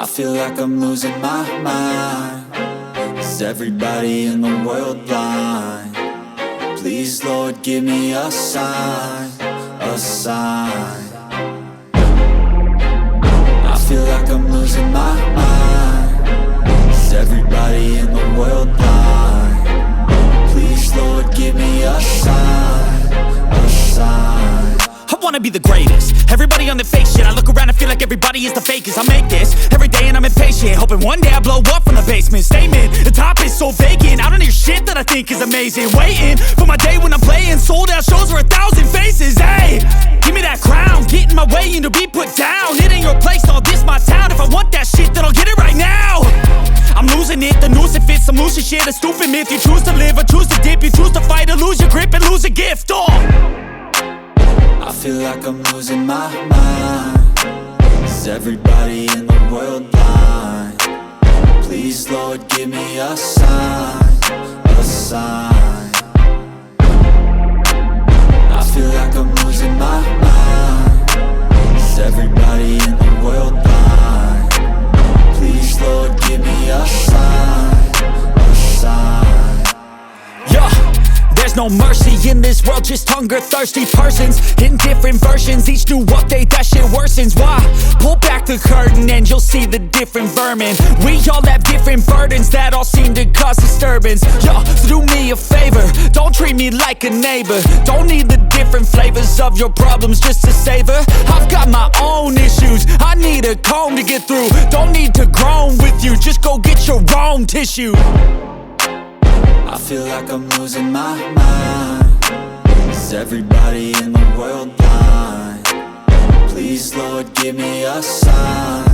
I feel like I'm losing my mind. Is everybody in the world blind? Please, Lord, give me a sign, a sign. I feel like I'm losing my mind. Is everybody in the world blind? Please, Lord, give me a sign, a sign. I wanna be the greatest. Everybody on the fake shit. I look around and feel like everybody is the fakest. I make this every day and I'm impatient, hoping one day I blow up from the basement. Statement, the top is so vacant. I don't hear shit that I think is amazing. Waiting for my day when I'm playing sold out shows for 1,000 faces. Hey, give me that crown, get in my way and to be put down. It ain't your place, all this my town. If I want that shit, then I'll get it right now. I'm losing it, the noose it fits. I'm losing shit, a stupid myth. You choose to live or choose to dip. You choose to fight or lose your grip and lose a gift. I feel like I'm losing my mind. Is everybody in the world blind? Please, Lord, give me a sign, a sign. I feel like I'm losing my mind. Is everybody in the world blind? Please, Lord, give me a sign, a sign. Yeah. There's no mercy in this world, just hunger-thirsty persons in different versions. Each new update, that shit worsens. Why? Pull back the curtain and you'll see the different vermin. We all have different burdens that all seem to cause disturbance. Yo, so do me a favor, don't treat me like a neighbor. Don't need the different flavors of your problems just to savor. I've got my own issues, I need a comb to get through. Don't need to groan with you, just go get your own tissue. I feel like I'm losing my mind. Is everybody in the world blind? Please, Lord, give me a sign,